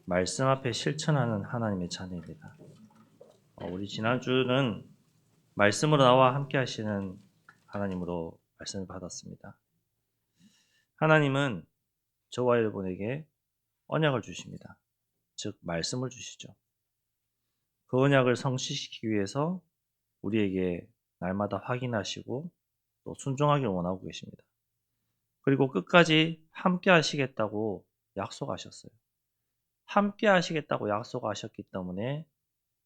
말씀 앞에 실천하는 하나님의 자녀입니다. 우리 지난주는 말씀으로 나와 함께 하시는 하나님으로 말씀을 받았습니다. 하나님은 저와 여러분에게 언약을 주십니다. 즉 말씀을 주시죠. 그 언약을 성취시키기 위해서 우리에게 날마다 확인하시고 또 순종하길 원하고 계십니다. 그리고 끝까지 함께 하시겠다고 약속하셨어요. 함께 하시겠다고 약속하셨기 때문에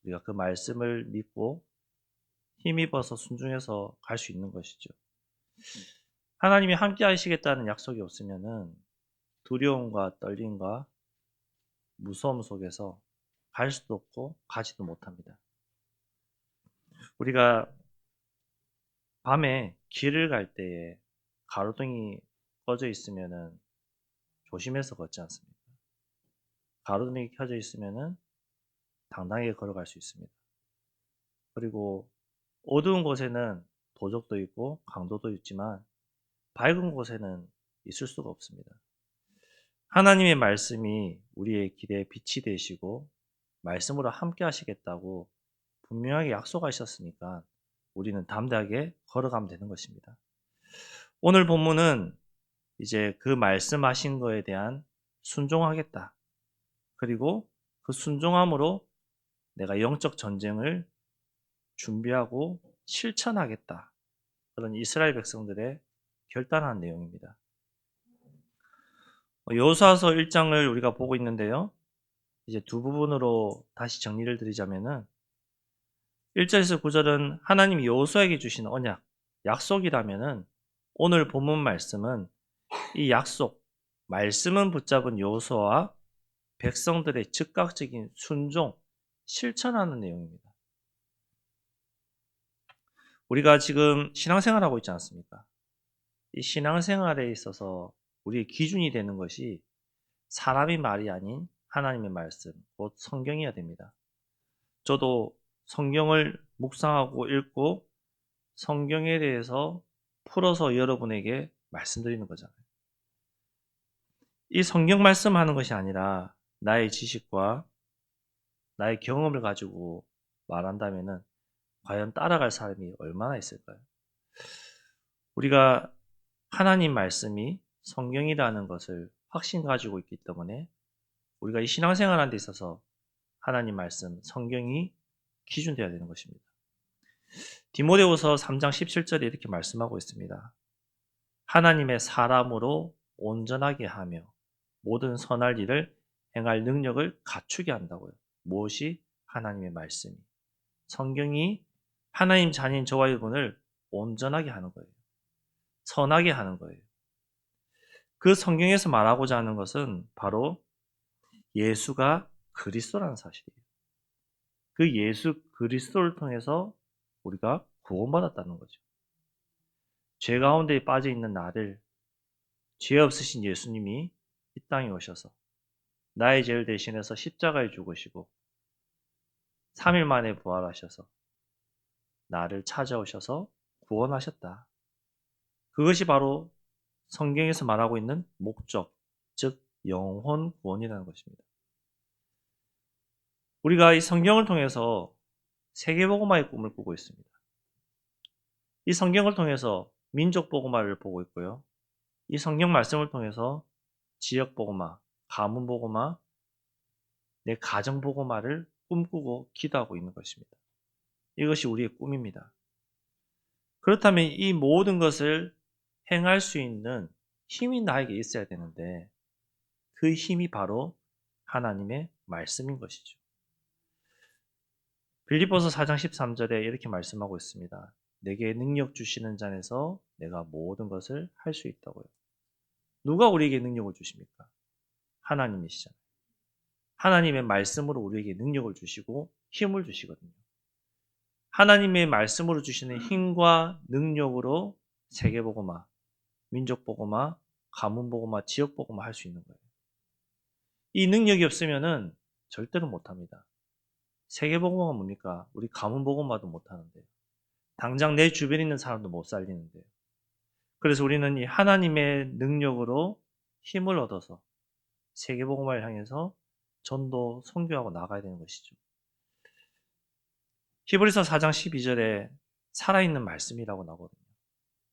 우리가 그 말씀을 믿고 힘입어서 순종해서 갈 수 있는 것이죠. 하나님이 함께 하시겠다는 약속이 없으면은 두려움과 떨림과 무서움 속에서 갈 수도 없고 가지도 못합니다. 우리가 밤에 길을 갈 때에 가로등이 꺼져 있으면은 조심해서 걷지 않습니까? 가로등이 켜져 있으면은 당당하게 걸어갈 수 있습니다. 그리고 어두운 곳에는 도적도 있고 강도도 있지만 밝은 곳에는 있을 수가 없습니다. 하나님의 말씀이 우리의 길에 빛이 되시고 말씀으로 함께 하시겠다고 분명하게 약속하셨으니까 우리는 담대하게 걸어가면 되는 것입니다. 오늘 본문은 이제 그 말씀하신 거에 대한 순종하겠다. 그리고 그 순종함으로 내가 영적 전쟁을 준비하고 실천하겠다. 그런 이스라엘 백성들의 결단한 내용입니다. 여호수아서 1장을 우리가 보고 있는데요. 이제 두 부분으로 다시 정리를 드리자면은 1절에서 9절은 하나님이 여호수아에게 주신 언약, 약속이라면은 오늘 본문 말씀은 이 약속, 말씀은 붙잡은 여호수아와 백성들의 즉각적인 순종, 실천하는 내용입니다. 우리가 지금 신앙생활하고 있지 않습니까? 이 신앙생활에 있어서 우리의 기준이 되는 것이 사람의 말이 아닌 하나님의 말씀, 곧 성경이어야 됩니다. 저도 성경을 묵상하고 읽고 성경에 대해서 풀어서 여러분에게 말씀드리는 거잖아요. 이 성경 말씀하는 것이 아니라 나의 지식과 나의 경험을 가지고 말한다면은 과연 따라갈 사람이 얼마나 있을까요? 우리가 하나님 말씀이 성경이라는 것을 확신 가지고 있기 때문에 우리가 이 신앙생활하는 데 있어서 하나님 말씀, 성경이 기준되어야 되는 것입니다. 디모데후서 3장 17절에 이렇게 말씀하고 있습니다. 하나님의 사람으로 온전하게 하며 모든 선할 일을 행할 능력을 갖추게 한다고요. 무엇이? 하나님의 말씀이. 성경이 하나님 자녀인 저와 여러분을 온전하게 하는 거예요. 선하게 하는 거예요. 그 성경에서 말하고자 하는 것은 바로 예수가 그리스도라는 사실이에요. 그 예수 그리스도를 통해서 우리가 구원받았다는 거죠. 죄 가운데 빠져 있는 나를 죄 없으신 예수님이 이 땅에 오셔서 나의 죄를 대신해서 십자가에 죽으시고 3일 만에 부활하셔서 나를 찾아오셔서 구원하셨다. 그것이 바로 성경에서 말하고 있는 목적, 즉 영혼 구원이라는 것입니다. 우리가 이 성경을 통해서 세계복음화의 꿈을 꾸고 있습니다. 이 성경을 통해서 민족복음화를 보고 있고요. 이 성경 말씀을 통해서 지역복음화, 가문복음화, 내 가정복음화를 꿈꾸고 기도하고 있는 것입니다. 이것이 우리의 꿈입니다. 그렇다면 이 모든 것을 행할 수 있는 힘이 나에게 있어야 되는데 그 힘이 바로 하나님의 말씀인 것이죠. 빌립보서 4장 13절에 이렇게 말씀하고 있습니다. 내게 능력 주시는 자에서 내가 모든 것을 할 수 있다고요. 누가 우리에게 능력을 주십니까? 하나님이시잖아요. 하나님의 말씀으로 우리에게 능력을 주시고 힘을 주시거든요. 하나님의 말씀으로 주시는 힘과 능력으로 세계복음화, 민족복음화, 가문복음화, 지역복음화 할 수 있는 거예요. 이 능력이 없으면은 절대로 못합니다. 세계복음화가 뭡니까? 우리 가문복음화도 못하는데요. 당장 내 주변에 있는 사람도 못 살리는데요. 그래서 우리는 이 하나님의 능력으로 힘을 얻어서 세계복음화를 향해서 전도, 선교하고 나가야 되는 것이죠. 히브리서 4장 12절에 살아있는 말씀이라고 나오거든요.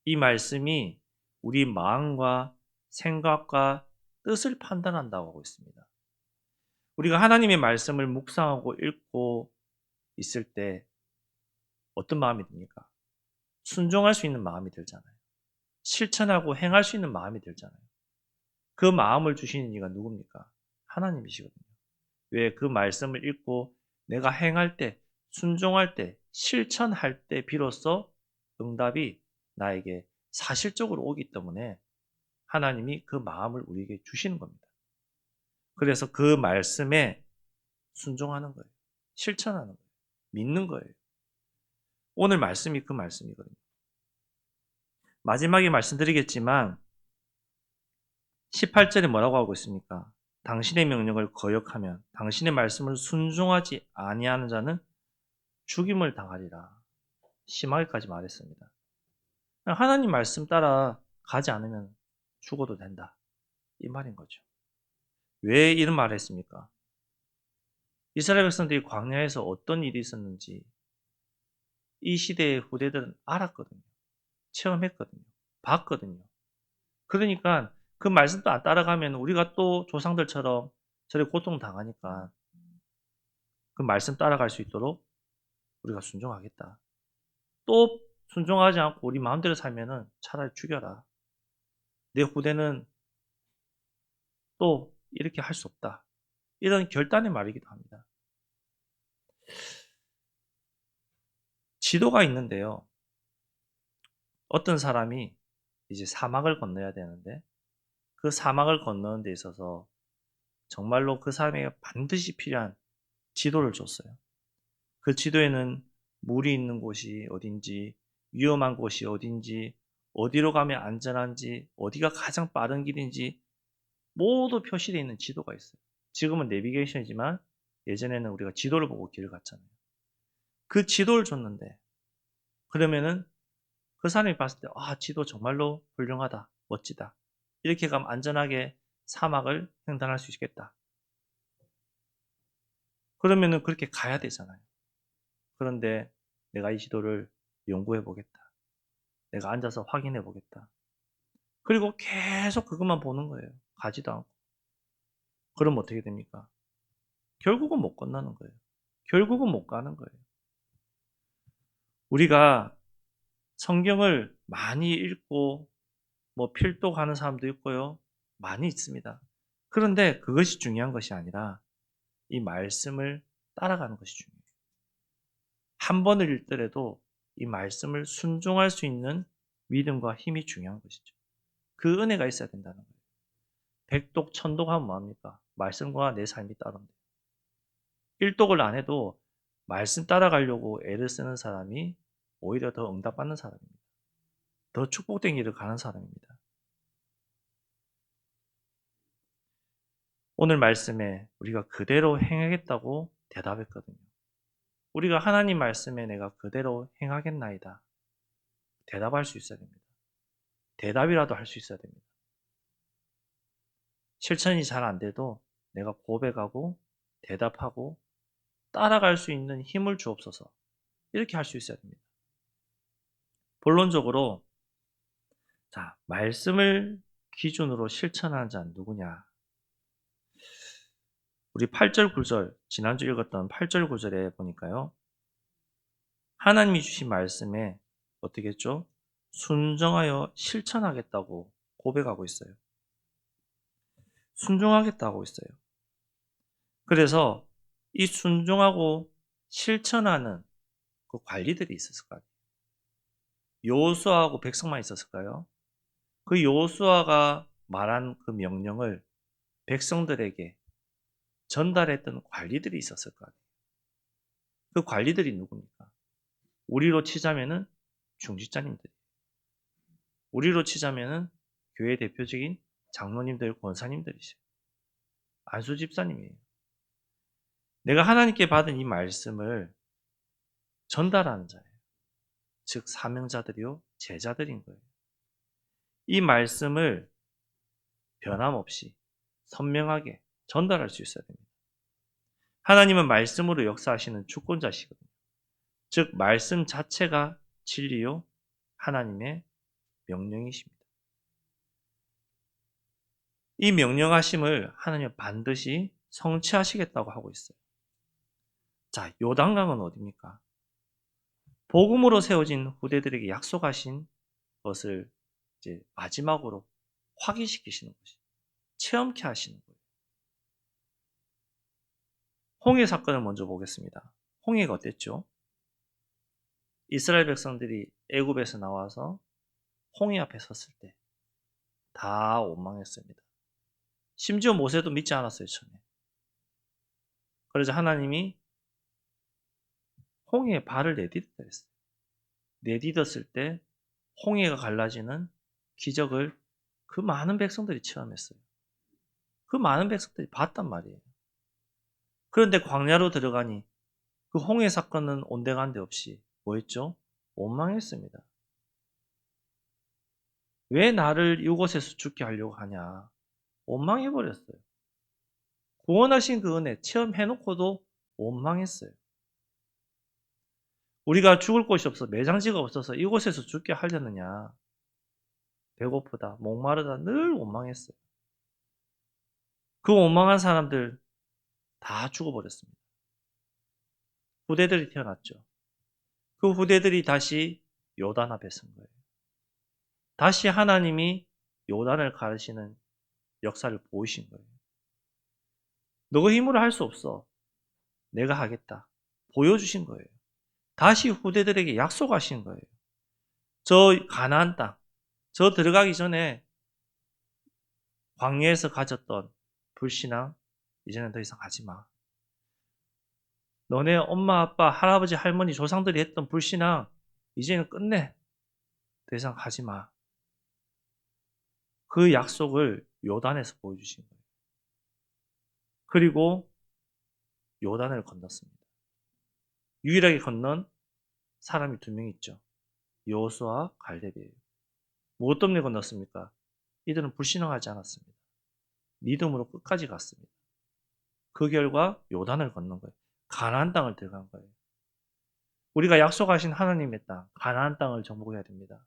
이 말씀이 우리 마음과 생각과 뜻을 판단한다고 하고 있습니다. 우리가 하나님의 말씀을 묵상하고 읽고 있을 때 어떤 마음이 듭니까? 순종할 수 있는 마음이 들잖아요. 실천하고 행할 수 있는 마음이 들잖아요. 그 마음을 주시는 이가 누굽니까? 하나님이시거든요. 왜? 그 말씀을 읽고 내가 행할 때, 순종할 때, 실천할 때 비로소 응답이 나에게 사실적으로 오기 때문에 하나님이 그 마음을 우리에게 주시는 겁니다. 그래서 그 말씀에 순종하는 거예요. 실천하는 거예요. 믿는 거예요. 오늘 말씀이 그 말씀이거든요. 마지막에 말씀드리겠지만 18절에 뭐라고 하고 있습니까? 당신의 명령을 거역하면 당신의 말씀을 순종하지 아니하는 자는 죽임을 당하리라. 심하게까지 말했습니다. 하나님 말씀 따라 가지 않으면 죽어도 된다. 이 말인 거죠. 왜 이런 말을 했습니까? 이스라엘 백성들이 광야에서 어떤 일이 있었는지 이 시대의 후대들은 알았거든요. 체험했거든요. 봤거든요. 그러니까 그 말씀도 안 따라가면 우리가 또 조상들처럼 저렇게 고통당하니까 그 말씀 따라갈 수 있도록 우리가 순종하겠다. 또 순종하지 않고 우리 마음대로 살면은 차라리 죽여라. 내 후대는 또 이렇게 할 수 없다. 이런 결단의 말이기도 합니다. 지도가 있는데요. 어떤 사람이 이제 사막을 건너야 되는데 그 사막을 건너는 데 있어서 정말로 그 사람에게 반드시 필요한 지도를 줬어요. 그 지도에는 물이 있는 곳이 어딘지, 위험한 곳이 어딘지, 어디로 가면 안전한지, 어디가 가장 빠른 길인지 모두 표시되어 있는 지도가 있어요. 지금은 내비게이션이지만 예전에는 우리가 지도를 보고 길을 갔잖아요. 그 지도를 줬는데 그러면은 그 사람이 봤을 때 지도 정말로 훌륭하다, 멋지다. 이렇게 가면 안전하게 사막을 횡단할 수 있겠다. 그러면은 그렇게 가야 되잖아요. 그런데 내가 이 지도를 연구해 보겠다. 내가 앉아서 확인해 보겠다. 그리고 계속 그것만 보는 거예요. 가지도 않고. 그럼 어떻게 됩니까? 결국은 못 건너는 거예요. 결국은 못 가는 거예요. 우리가 성경을 많이 읽고 뭐 필독하는 사람도 있고요. 많이 있습니다. 그런데 그것이 중요한 것이 아니라 이 말씀을 따라가는 것이 중요해요. 한 번을 읽더라도 이 말씀을 순종할 수 있는 믿음과 힘이 중요한 것이죠. 그 은혜가 있어야 된다는 거예요. 백독, 천독 하면 뭐합니까? 말씀과 내 삶이 따른다. 일독을 안 해도 말씀 따라가려고 애를 쓰는 사람이 오히려 더 응답받는 사람입니다. 더 축복된 길을 가는 사람입니다. 오늘 말씀에 우리가 그대로 행하겠다고 대답했거든요. 우리가 하나님 말씀에 내가 그대로 행하겠나이다. 대답할 수 있어야 됩니다. 대답이라도 할 수 있어야 됩니다. 실천이 잘 안 돼도 내가 고백하고 대답하고 따라갈 수 있는 힘을 주옵소서. 이렇게 할 수 있어야 됩니다. 본론적으로 말씀을 기준으로 실천하는 자는 누구냐? 우리 8절 9절 지난주 읽었던 8절 9절에 보니까요. 하나님이 주신 말씀에 어떻게 했죠? 순종하여 실천하겠다고 고백하고 있어요. 순종하겠다고 있어요. 그래서 이 순종하고 실천하는 그 관리들이 있었을 거 아니에요. 여호수아하고 백성만 있었을까요? 그 여호수아가 말한 그 명령을 백성들에게 전달했던 관리들이 있었을 거 아니에요. 그 관리들이 누굽니까? 우리로 치자면은 중직자님들. 우리로 치자면은 교회 대표적인 장로님들, 권사님들이세요. 안수 집사님이에요. 내가 하나님께 받은 이 말씀을 전달하는 자예요. 즉 사명자들이요 제자들인 거예요. 이 말씀을 변함없이 선명하게 전달할 수 있어야 됩니다. 하나님은 말씀으로 역사하시는 주권자시거든요. 즉 말씀 자체가 진리요 하나님의 명령이십니다. 이 명령하심을 하나님은 반드시 성취하시겠다고 하고 있어요. 자, 요단강은 어디입니까? 복음으로 세워진 후대들에게 약속하신 것을 이제 마지막으로 확인시키시는 것이 체험케 하시는 거예요. 홍해 사건을 먼저 보겠습니다. 홍해가 어땠죠? 이스라엘 백성들이 애굽에서 나와서 홍해 앞에 섰을 때 다 원망했습니다. 심지어 모세도 믿지 않았어요, 처음에. 그래서 하나님이 홍해에 발을 내딛었다 했어요. 내딛었을 때 홍해가 갈라지는 기적을 그 많은 백성들이 체험했어요. 그 많은 백성들이 봤단 말이에요. 그런데 광야로 들어가니 그 홍해 사건은 온데간데 없이 뭐였죠? 원망했습니다. 왜 나를 이곳에서 죽게 하려고 하냐? 원망해버렸어요. 구원하신 그 은혜 체험해놓고도 원망했어요. 우리가 죽을 곳이 없어 매장지가 없어서 이곳에서 죽게 하려느냐? 배고프다, 목마르다 늘 원망했어요. 그 원망한 사람들 다 죽어버렸습니다. 후대들이 태어났죠. 그 후대들이 다시 요단 앞에 선 거예요. 다시 하나님이 요단을 가르시는 역사를 보이신 거예요. 너가 힘으로 할 수 없어. 내가 하겠다. 보여주신 거예요. 다시 후대들에게 약속하신 거예요. 저 가나안 땅, 저 들어가기 전에 광야에서 가졌던 불신앙 이제는 더 이상 하지 마. 너네 엄마, 아빠, 할아버지, 할머니, 조상들이 했던 불신앙 이제는 끝내. 더 이상 하지 마. 그 약속을 요단에서 보여주신 거예요. 그리고 요단을 건넜습니다. 유일하게 건넌 사람이 2명 있죠. 여호수아와 갈렙이에요. 무엇 때문에 건넜습니까? 이들은 불신앙하지 않았습니다. 믿음으로 끝까지 갔습니다. 그 결과 요단을 건넌 거예요. 가나안 땅을 들어간 거예요. 우리가 약속하신 하나님의 땅, 가나안 땅을 정복해야 됩니다.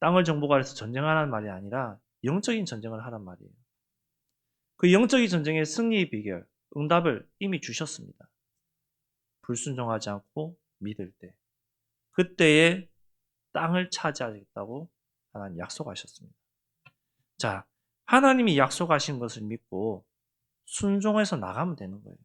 땅을 정복하라 해서 전쟁하라는 말이 아니라 영적인 전쟁을 하란 말이에요. 그 영적인 전쟁의 승리의 비결, 응답을 이미 주셨습니다. 불순종하지 않고 믿을 때. 그때에 땅을 차지하겠다고 하나님 약속하셨습니다. 자, 하나님이 약속하신 것을 믿고 순종해서 나가면 되는 거예요.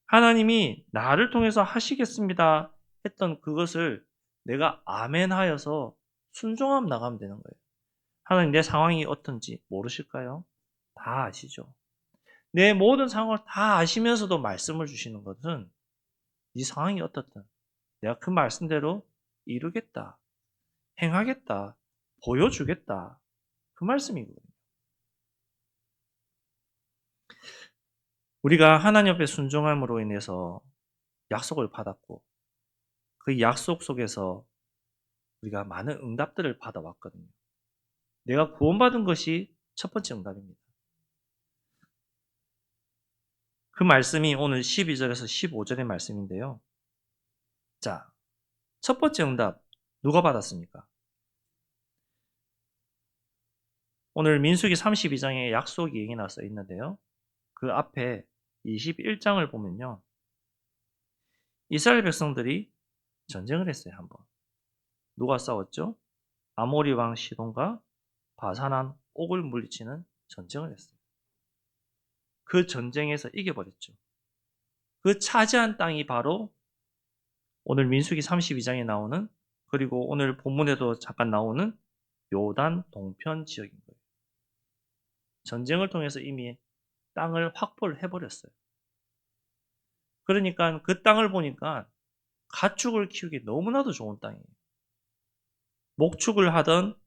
하나님이 나를 통해서 하시겠습니다 했던 그것을 내가 아멘 하여서 순종하면 나가면 되는 거예요. 하나님 내 상황이 어떤지 모르실까요? 다 아시죠. 내 모든 상황을 다 아시면서도 말씀을 주시는 것은 네 상황이 어떻든 내가 그 말씀대로 이루겠다, 행하겠다, 보여주겠다. 그 말씀이거든요. 우리가 하나님 앞에 순종함으로 인해서 약속을 받았고 그 약속 속에서 우리가 많은 응답들을 받아왔거든요. 내가 구원받은 것이 첫 번째 응답입니다. 그 말씀이 오늘 12절에서 15절의 말씀인데요. 자, 첫 번째 응답 누가 받았습니까? 오늘 민수기 32장에 약속 이행이 나서 있는데요. 그 앞에 21장을 보면요. 이스라엘 백성들이 전쟁을 했어요, 한번. 누가 싸웠죠? 아모리 왕 시돈과 바산한 옥을 물리치는 전쟁을 했어요. 그 전쟁에서 이겨버렸죠. 그 차지한 땅이 바로 오늘 민수기 32장에 나오는 그리고 오늘 본문에도 잠깐 나오는 요단 동편 지역인 거예요. 전쟁을 통해서 이미 땅을 확보를 해버렸어요. 그러니까 그 땅을 보니까 가축을 키우기 너무나도 좋은 땅이에요. 목축을 하던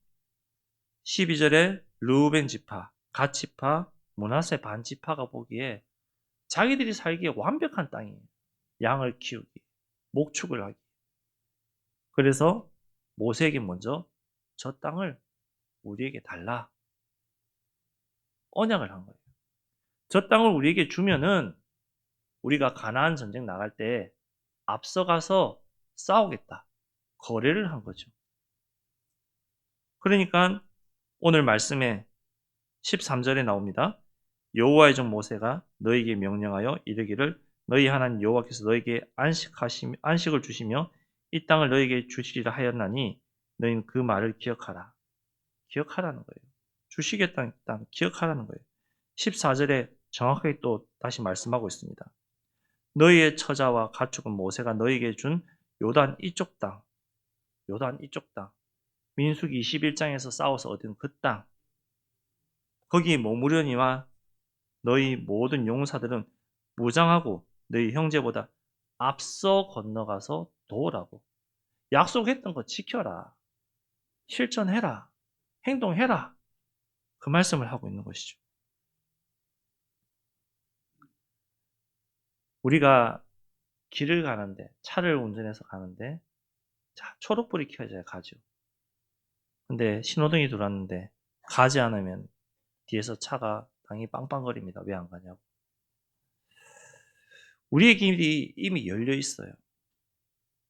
12절에 르우벤 지파, 갓 지파, 므낫세 반 지파가 보기에 자기들이 살기에 완벽한 땅이에요. 양을 키우기, 목축을 하기. 그래서 모세에게 먼저 저 땅을 우리에게 달라. 언약을 한 거예요. 저 땅을 우리에게 주면은 우리가 가나안 전쟁 나갈 때 앞서가서 싸우겠다. 거래를 한 거죠. 그러니까 오늘 말씀에 13절에 나옵니다. 여호와의 종 모세가 너희에게 명령하여 이르기를 너희 하나님 여호와께서 너희에게 안식을 주시며 이 땅을 너희에게 주시리라 하였나니 너희는 그 말을 기억하라. 기억하라는 거예요. 주시겠다는 땅 기억하라는 거예요. 14절에 정확하게 또 다시 말씀하고 있습니다. 너희의 처자와 가축은 모세가 너희에게 준 요단 이쪽 땅, 요단 이쪽 땅, 민수기 21장에서 싸워서 얻은 그 땅, 거기 머무려니와 너희 모든 용사들은 무장하고 너희 형제보다 앞서 건너가서 도우라고. 약속했던 거 지켜라. 실천해라. 행동해라. 그 말씀을 하고 있는 것이죠. 우리가 길을 가는데, 차를 운전해서 가는데, 자, 초록불이 켜져야 가죠. 근데 신호등이 들어왔는데, 가지 않으면 뒤에서 차가 당연히 빵빵거립니다. 왜 안 가냐고. 우리의 길이 이미 열려 있어요.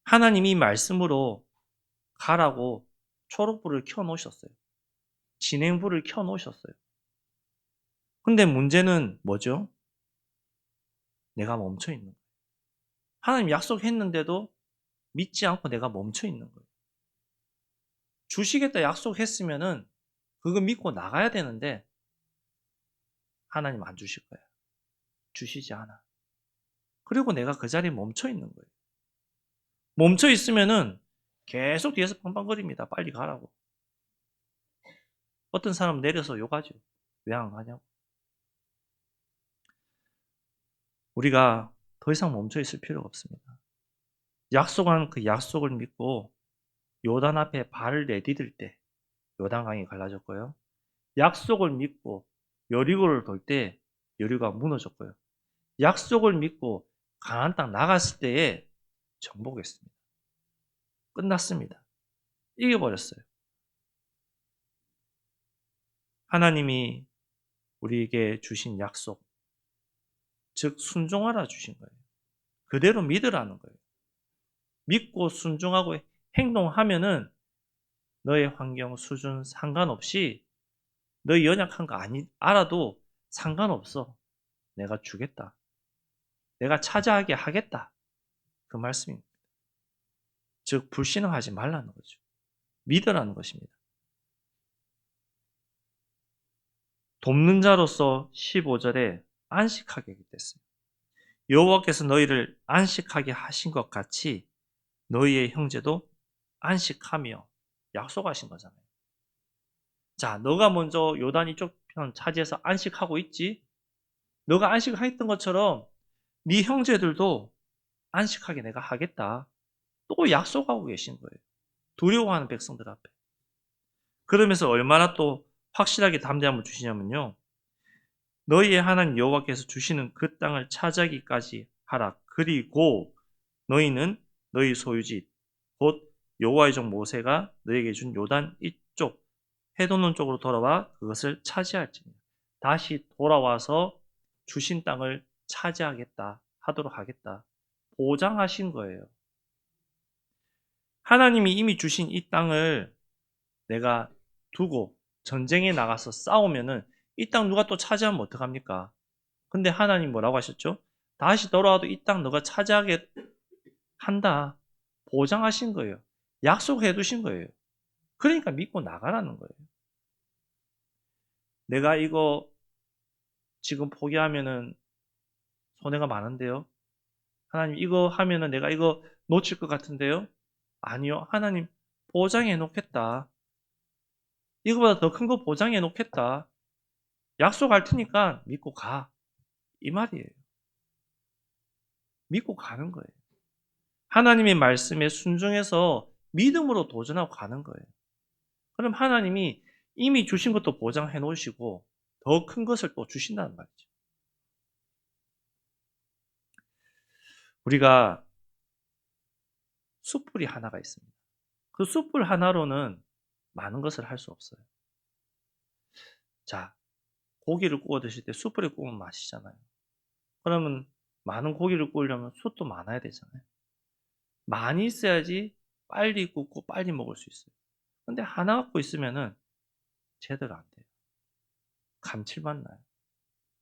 하나님이 말씀으로 가라고 초록불을 켜 놓으셨어요. 진행불을 켜 놓으셨어요. 근데 문제는 뭐죠? 내가 멈춰 있는 거예요. 하나님 약속했는데도 믿지 않고 내가 멈춰 있는 거예요. 주시겠다 약속했으면은 그거 믿고 나가야 되는데 하나님 안 주실 거야. 주시지 않아. 그리고 내가 그 자리에 멈춰 있는 거예요. 멈춰 있으면은 계속 뒤에서 빵빵거립니다. 빨리 가라고. 어떤 사람은 내려서 욕하죠. 왜 안 가냐고. 우리가 더 이상 멈춰 있을 필요가 없습니다. 약속한 그 약속을 믿고 요단 앞에 발을 내디딜 때 요단강이 갈라졌고요. 약속을 믿고 여리고를 돌 때 여리고가 무너졌고요. 약속을 믿고 가나안 땅 나갔을 때에 정복했습니다. 끝났습니다. 이겨버렸어요. 하나님이 우리에게 주신 약속, 즉 순종하라 주신 거예요. 그대로 믿으라는 거예요. 믿고 순종하고 행동하면은 너의 환경 수준 상관없이 너희 연약한 거 알아도 상관없어. 내가 주겠다. 내가 차지하게 하겠다. 그 말씀입니다. 즉 불신앙하지 말라는 거죠. 믿으라는 것입니다. 돕는 자로서 15절에 안식하게 됐습니다. 여호와께서 너희를 안식하게 하신 것 같이 너희의 형제도 안식하며 약속하신 거잖아요. 자, 너가 먼저 요단 이쪽 편 차지해서 안식하고 있지? 너가 안식했던 것처럼 네 형제들도 안식하게 내가 하겠다. 또 약속하고 계신 거예요. 두려워하는 백성들 앞에. 그러면서 얼마나 또 확실하게 담대함을 주시냐면요. 너희의 하나님 여호와께서 주시는 그 땅을 차지하기까지 하라. 그리고 너희는 너희 소유지 곧 여호와의 종 모세가 너희에게 준 요단 이쪽 해돋는 쪽으로 돌아와 그것을 차지할지니라. 다시 돌아와서 주신 땅을 차지하겠다 하도록 하겠다. 보장하신 거예요. 하나님이 이미 주신 이 땅을 내가 두고 전쟁에 나가서 싸우면은 이 땅 누가 또 차지하면 어떡합니까? 근데 하나님 뭐라고 하셨죠? 다시 돌아와도 이 땅 너가 차지하게 한다. 보장하신 거예요. 약속해 두신 거예요. 그러니까 믿고 나가라는 거예요. 내가 이거 지금 포기하면은 손해가 많은데요. 하나님 이거 하면은 내가 이거 놓칠 것 같은데요. 아니요. 하나님 보장해 놓겠다. 이거보다 더 큰 거 보장해 놓겠다. 약속할 테니까 믿고 가. 이 말이에요. 믿고 가는 거예요. 하나님의 말씀에 순종해서 믿음으로 도전하고 가는 거예요. 그럼 하나님이 이미 주신 것도 보장해 놓으시고 더 큰 것을 또 주신다는 말이죠. 우리가 숯불이 하나가 있습니다. 그 숯불 하나로는 많은 것을 할 수 없어요. 자, 고기를 구워 드실 때 숯불에 구우면 맛있잖아요. 그러면 많은 고기를 구우려면 숯도 많아야 되잖아요. 많이 있어야지 빨리 굽고 빨리 먹을 수 있어요. 근데 하나 갖고 있으면은 제대로 안 돼요. 감칠맛 나요.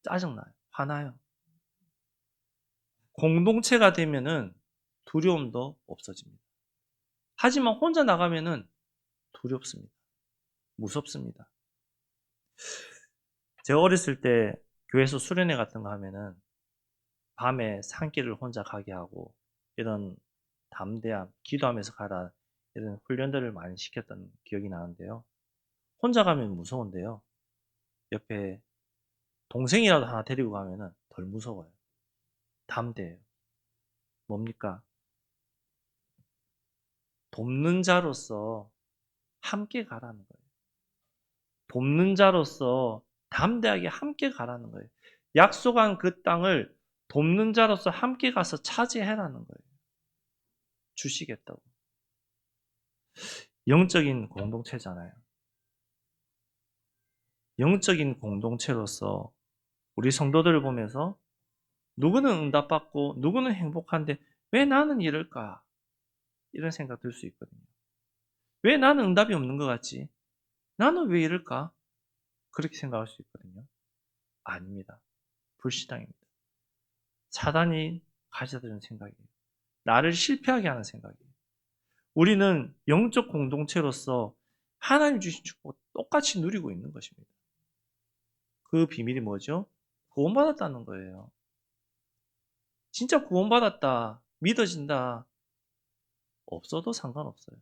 짜증 나요. 화나요. 공동체가 되면은 두려움도 없어집니다. 하지만 혼자 나가면은 두렵습니다. 무섭습니다. 제가 어렸을 때 교회에서 수련회 같은 거 하면은 밤에 산길을 혼자 가게 하고 이런 담대함, 기도하면서 가라 이런 훈련들을 많이 시켰던 기억이 나는데요. 혼자 가면 무서운데요. 옆에 동생이라도 하나 데리고 가면은 덜 무서워요. 담대해요. 뭡니까? 돕는 자로서 함께 가라는 거예요. 돕는 자로서 담대하게 함께 가라는 거예요. 약속한 그 땅을 돕는 자로서 함께 가서 차지해라는 거예요. 주시겠다고. 영적인 공동체잖아요. 영적인 공동체로서 우리 성도들을 보면서 누구는 응답받고 누구는 행복한데 왜 나는 이럴까? 이런 생각 들 수 있거든요. 왜 나는 응답이 없는 것 같지? 나는 왜 이럴까? 그렇게 생각할 수 있거든요. 아닙니다. 불신앙입니다. 사단이 가져다주는 생각이에요. 나를 실패하게 하는 생각이에요. 우리는 영적 공동체로서 하나님 주신 축복 똑같이 누리고 있는 것입니다. 그 비밀이 뭐죠? 구원받았다는 거예요. 진짜 구원받았다, 믿어진다, 없어도 상관없어요.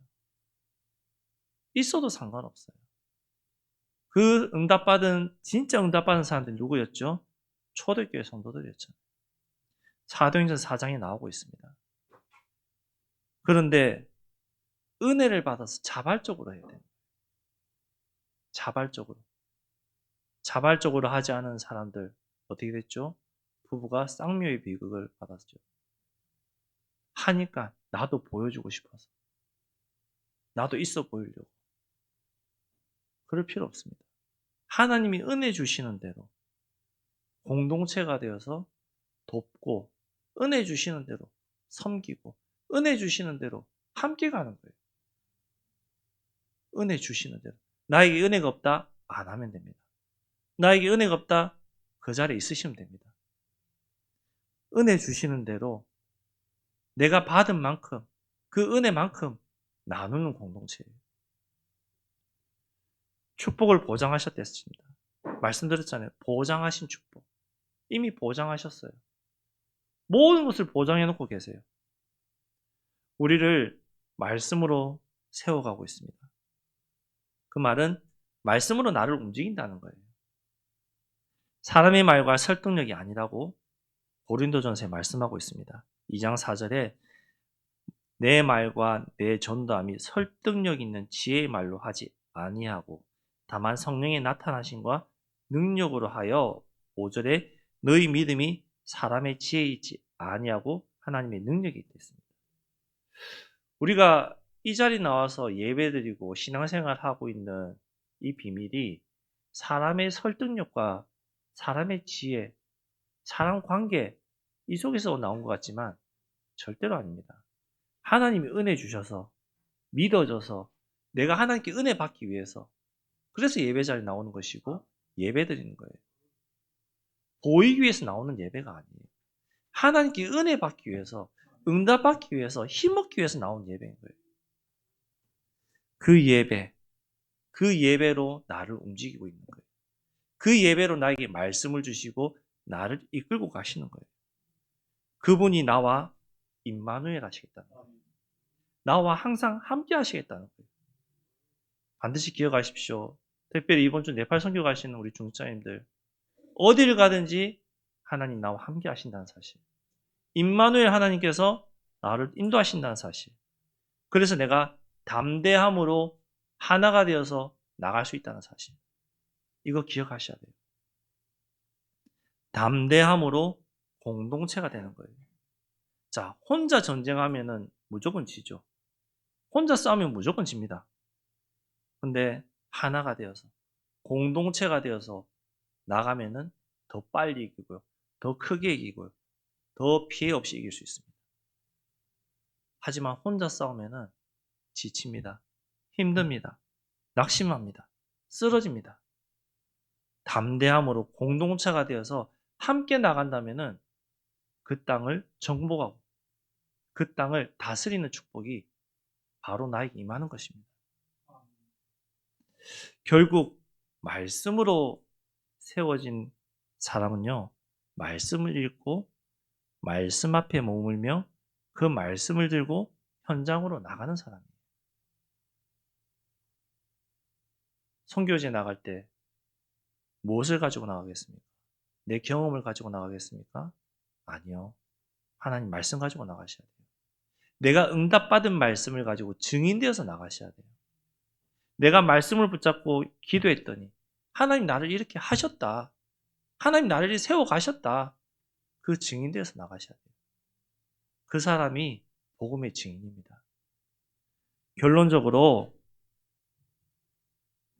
있어도 상관없어요. 그 진짜 응답받은 사람들이 누구였죠? 초대교회 성도들이었죠. 사도행전 4장에 나오고 있습니다. 그런데 은혜를 받아서 자발적으로 해야 돼요. 자발적으로. 자발적으로 하지 않은 사람들 어떻게 됐죠? 부부가 쌍묘의 비극을 받았죠. 하니까 나도 보여주고 싶어서. 나도 있어 보이려고. 그럴 필요 없습니다. 하나님이 은혜 주시는 대로 공동체가 되어서 돕고 은혜 주시는 대로 섬기고 은혜 주시는 대로 함께 가는 거예요. 은혜 주시는 대로. 나에게 은혜가 없다? 안 하면 됩니다. 나에게 은혜가 없다? 그 자리에 있으시면 됩니다. 은혜 주시는 대로 내가 받은 만큼 그 은혜만큼 나누는 공동체예요. 축복을 보장하셨댔습니다. 말씀드렸잖아요. 보장하신 축복. 이미 보장하셨어요. 모든 것을 보장해놓고 계세요. 우리를 말씀으로 세워가고 있습니다. 그 말은 말씀으로 나를 움직인다는 거예요. 사람의 말과 설득력이 아니라고 고린도전서에 말씀하고 있습니다. 2장 4절에 내 말과 내 전도함이 설득력 있는 지혜의 말로 하지 아니하고 다만 성령의 나타나심과 능력으로 하여 5절에 너희 믿음이 사람의 지혜에 있지 아니하고 하나님의 능력이 있겠습니다. 우리가 이 자리 나와서 예배드리고 신앙생활하고 있는 이 비밀이 사람의 설득력과 사람의 지혜, 사람 관계 이 속에서 나온 것 같지만 절대로 아닙니다. 하나님이 은혜 주셔서 믿어져서 내가 하나님께 은혜 받기 위해서 그래서 예배 자리에 나오는 것이고 예배 드리는 거예요. 보이기 위해서 나오는 예배가 아니에요. 하나님께 은혜 받기 위해서 응답 받기 위해서 힘얻기 위해서 나온 예배인 거예요. 그 예배로 나를 움직이고 있는 거예요. 그 예배로 나에게 말씀을 주시고 나를 이끌고 가시는 거예요. 그분이 나와 임마누엘 하시겠다는 거예요. 나와 항상 함께 하시겠다는 거예요. 반드시 기억하십시오. 특별히 이번 주 네팔 선교 가시는 우리 중직자님들 어디를 가든지 하나님 나와 함께 하신다는 사실. 임마누엘 하나님께서 나를 인도하신다는 사실. 그래서 내가 담대함으로 하나가 되어서 나갈 수 있다는 사실. 이거 기억하셔야 돼요. 담대함으로 공동체가 되는 거예요. 자, 혼자 전쟁하면은 무조건 지죠. 혼자 싸우면 무조건 집니다. 근데 하나가 되어서 공동체가 되어서 나가면은 더 빨리 이기고요. 더 크게 이기고요. 더 피해 없이 이길 수 있습니다. 하지만 혼자 싸우면은 지칩니다. 힘듭니다. 낙심합니다. 쓰러집니다. 담대함으로 공동체가 되어서 함께 나간다면은 그 땅을 정복하고 그 땅을 다스리는 축복이 바로 나에게 임하는 것입니다. 결국 말씀으로 세워진 사람은요, 말씀을 읽고 말씀 앞에 머물며 그 말씀을 들고 현장으로 나가는 사람이에요. 선교지에 나갈 때 무엇을 가지고 나가겠습니까? 내 경험을 가지고 나가겠습니까? 아니요. 하나님 말씀 가지고 나가셔야 돼요. 내가 응답받은 말씀을 가지고 증인되어서 나가셔야 돼요. 내가 말씀을 붙잡고 기도했더니 하나님 나를 이렇게 하셨다. 하나님 나를 세워 가셨다. 그 증인되어서 나가셔야 돼요. 그 사람이 복음의 증인입니다. 결론적으로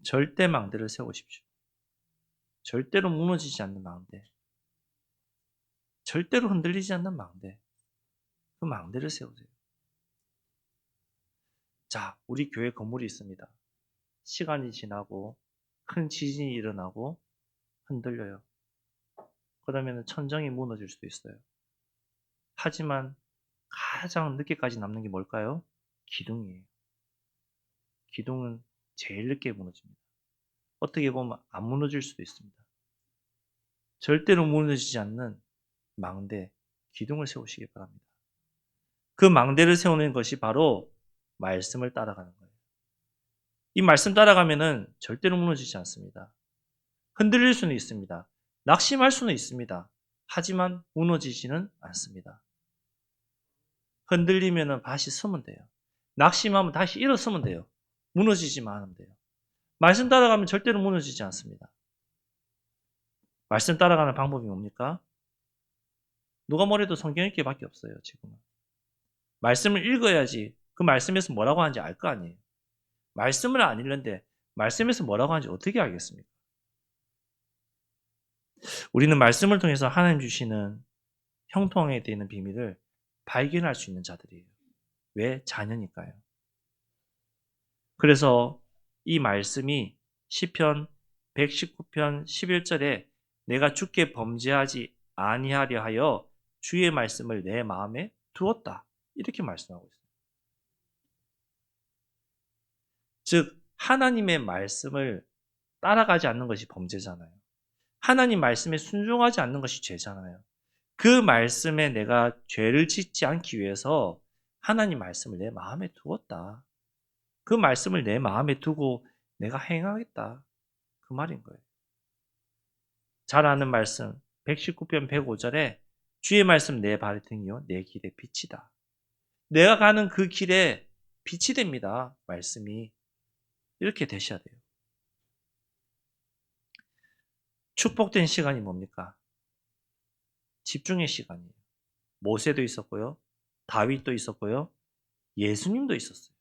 절대 망대를 세우십시오. 절대로 무너지지 않는 망대. 절대로 흔들리지 않는 망대. 그 망대를 세우세요. 자, 우리 교회 건물이 있습니다. 시간이 지나고 큰 지진이 일어나고 흔들려요. 그러면 천정이 무너질 수도 있어요. 하지만 가장 늦게까지 남는 게 뭘까요? 기둥이에요. 기둥은 제일 늦게 무너집니다. 어떻게 보면 안 무너질 수도 있습니다. 절대로 무너지지 않는 망대, 기둥을 세우시기 바랍니다. 그 망대를 세우는 것이 바로 말씀을 따라가는 거예요. 이 말씀 따라가면은 절대로 무너지지 않습니다. 흔들릴 수는 있습니다. 낙심할 수는 있습니다. 하지만 무너지지는 않습니다. 흔들리면은 다시 서면 돼요. 낙심하면 다시 일어서면 돼요. 무너지지만 않으면 돼요. 말씀 따라가면 절대로 무너지지 않습니다. 말씀 따라가는 방법이 뭡니까? 누가 뭐래도 성경 읽기밖에 없어요, 지금은. 말씀을 읽어야지 그 말씀에서 뭐라고 하는지 알 거 아니에요. 말씀을 안 읽는데 말씀에서 뭐라고 하는지 어떻게 알겠습니까? 우리는 말씀을 통해서 하나님 주시는 형통에 되는 비밀을 발견할 수 있는 자들이에요. 왜? 자녀니까요. 그래서 이 말씀이 시편 119편 11절에 내가 주께 범죄하지 아니하려 하여 주의 말씀을 내 마음에 두었다. 이렇게 말씀하고 있어요. 즉 하나님의 말씀을 따라가지 않는 것이 범죄잖아요. 하나님 말씀에 순종하지 않는 것이 죄잖아요. 그 말씀에 내가 죄를 짓지 않기 위해서 하나님 말씀을 내 마음에 두었다. 그 말씀을 내 마음에 두고 내가 행하겠다. 그 말인 거예요. 잘 아는 말씀 119편 105절에 주의 말씀 내 발의 등이요 내 길의 빛이다. 내가 가는 그 길에 빛이 됩니다. 말씀이. 이렇게 되셔야 돼요. 축복된 시간이 뭡니까? 집중의 시간이에요. 모세도 있었고요. 다윗도 있었고요. 예수님도 있었어요.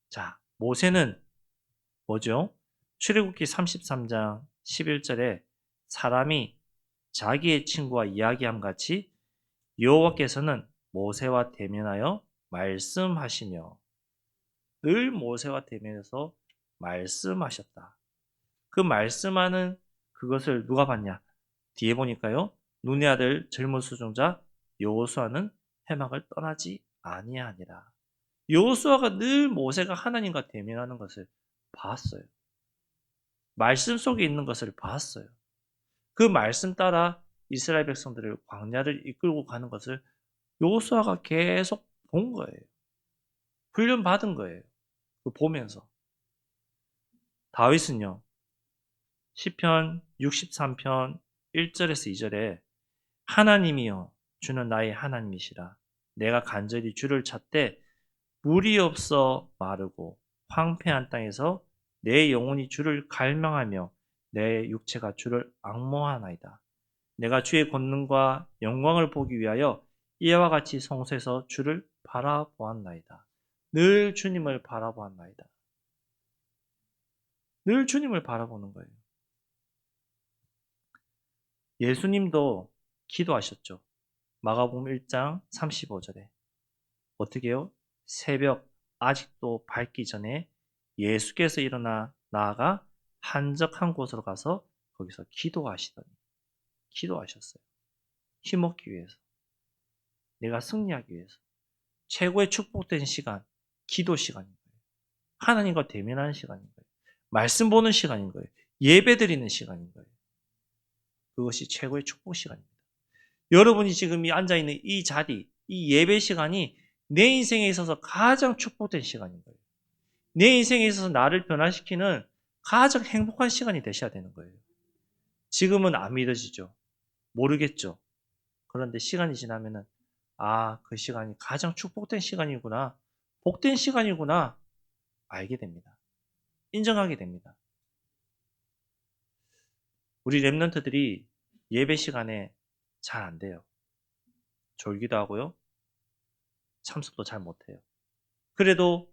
자, 모세는 뭐죠? 출애굽기 33장 11절에 사람이 자기의 친구와 이야기함 같이 여호와께서는 모세와 대면하여 말씀하시며 늘 모세와 대면해서 말씀하셨다. 그 말씀하는 그것을 누가 봤냐? 뒤에 보니까요. 눈의 아들 젊은 수종자 여호수아는 회막을 떠나지 아니하니라. 여호수아가 늘 모세가 하나님과 대면하는 것을 봤어요. 말씀 속에 있는 것을 봤어요. 그 말씀 따라 이스라엘 백성들을 광야를 이끌고 가는 것을 여호수아가 계속 본 거예요. 훈련 받은 거예요. 보면서. 다윗은요. 시편 63편 1절에서 2절에 하나님이여 주는 나의 하나님이시라. 내가 간절히 주를 찾되 물이 없어 마르고 황폐한 땅에서 내 영혼이 주를 갈망하며 내 육체가 주를 앙모하나이다. 내가 주의 권능과 영광을 보기 위하여 이와 같이 성소에서 주를 바라보았나이다. 늘 주님을 바라보았나이다. 늘 주님을 바라보는 거예요. 예수님도 기도하셨죠. 마가복음 1장 35절에 어떻게 해요? 새벽 아직도 밝기 전에 예수께서 일어나 나아가 한적한 곳으로 가서 거기서 기도하셨어요. 힘없기 위해서, 내가 승리하기 위해서. 최고의 축복된 시간, 기도 시간인 거예요. 하나님과 대면하는 시간인 거예요. 말씀 보는 시간인 거예요. 예배 드리는 시간인 거예요. 그것이 최고의 축복 시간입니다. 여러분이 지금 앉아있는 이 자리, 이 예배 시간이 내 인생에 있어서 가장 축복된 시간인 거예요. 내 인생에 있어서 나를 변화시키는 가장 행복한 시간이 되셔야 되는 거예요. 지금은 안 믿어지죠. 모르겠죠. 그런데 시간이 지나면은 그 시간이 가장 축복된 시간이구나. 복된 시간이구나. 알게 됩니다. 인정하게 됩니다. 우리 랩런트들이 예배 시간에 잘 안 돼요. 졸기도 하고요. 참석도 잘 못해요. 그래도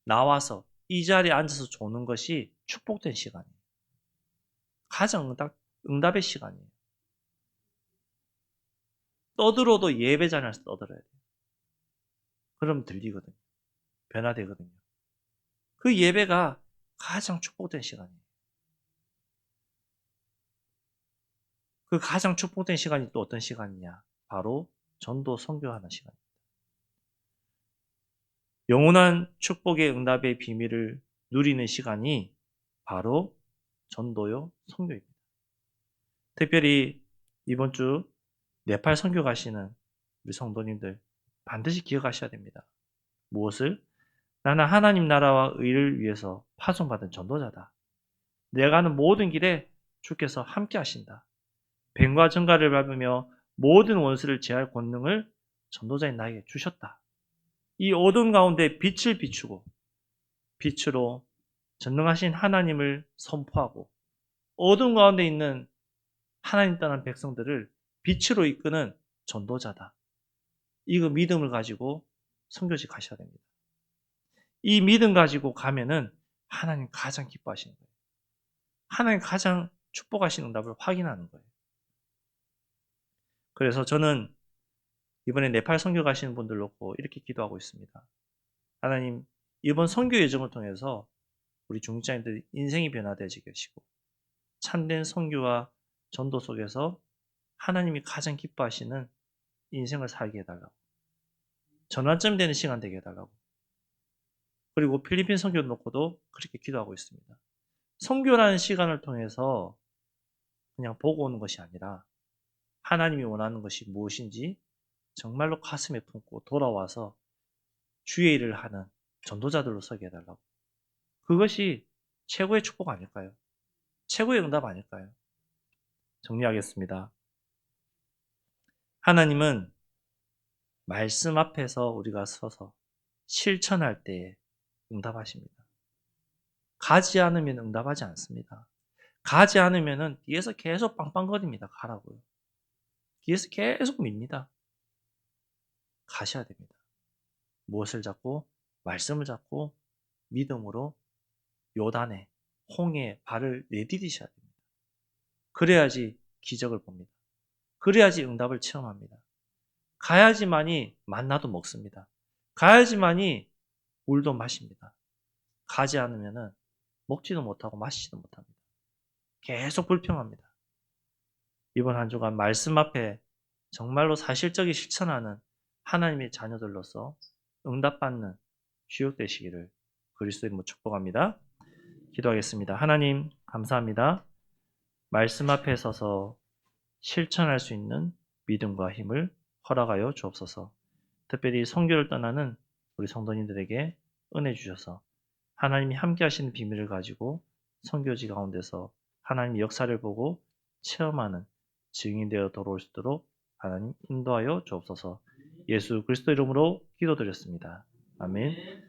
나와서 이 자리에 앉아서 조는 것이 축복된 시간이에요. 가장 응답의 시간이에요. 떠들어도 예배 자리에서 떠들어야 돼요. 그럼 들리거든요. 변화되거든요. 그 예배가 가장 축복된 시간이에요. 그 가장 축복된 시간이 또 어떤 시간이냐? 바로 전도 선교하는 시간입니다. 영원한 축복의 응답의 비밀을 누리는 시간이 바로 전도요 선교입니다. 특별히 이번 주 네팔 선교 가시는 우리 성도님들 반드시 기억하셔야 됩니다. 무엇을? 나는 하나님 나라와 의를 위해서 파송받은 전도자다. 내가 가는 모든 길에 주께서 함께 하신다. 뱀과 정갈을 밟으며 모든 원수를 제할 권능을 전도자인 나에게 주셨다. 이 어둠 가운데 빛을 비추고 빛으로 전능하신 하나님을 선포하고 어둠 가운데 있는 하나님 따른 백성들을 빛으로 이끄는 전도자다. 이거 믿음을 가지고 선교지 가셔야 됩니다. 이 믿음 가지고 가면은 하나님 가장 기뻐하시는 거예요. 하나님 가장 축복하시는 응답을 확인하는 거예요. 그래서 저는 이번에 네팔 선교 가시는 분들 놓고 이렇게 기도하고 있습니다. 하나님, 이번 선교 여정을 통해서 우리 중직자님들 인생이 변화되게 하시고 참된 선교와 전도 속에서 하나님이 가장 기뻐하시는 인생을 살게 해달라고. 전환점 되는 시간 되게 해달라고. 그리고 필리핀 선교 놓고도 그렇게 기도하고 있습니다. 선교라는 시간을 통해서 그냥 보고 오는 것이 아니라 하나님이 원하는 것이 무엇인지 정말로 가슴에 품고 돌아와서 주의 일을 하는 전도자들로 서게 해달라고. 그것이 최고의 축복 아닐까요? 최고의 응답 아닐까요? 정리하겠습니다. 하나님은 말씀 앞에서 우리가 서서 실천할 때에 응답하십니다. 가지 않으면 응답하지 않습니다. 가지 않으면 뒤에서 계속 빵빵거립니다. 가라고요. 뒤에서 계속 밉니다. 가셔야 됩니다. 무엇을 잡고? 말씀을 잡고 믿음으로 요단에 홍해에 발을 내디디셔야 됩니다. 그래야지 기적을 봅니다. 그래야지 응답을 체험합니다. 가야지만이 만나도 먹습니다. 가야지만이 물도 마십니다. 가지 않으면 먹지도 못하고 마시지도 못합니다. 계속 불평합니다. 이번 한 주간 말씀 앞에 정말로 사실적인 실천하는 하나님의 자녀들로서 응답받는 주역 되시기를 그리스도의 이름으로 축복합니다. 기도하겠습니다. 하나님 감사합니다. 말씀 앞에 서서 실천할 수 있는 믿음과 힘을 허락하여 주옵소서. 특별히 선교를 떠나는 우리 성도님들에게 은혜 주셔서 하나님이 함께 하시는 비밀을 가지고 선교지 가운데서 하나님의 역사를 보고 체험하는 증인 되어 돌아올 수 있도록 하나님 인도하여 주옵소서. 예수 그리스도 이름으로 기도드렸습니다. 아멘.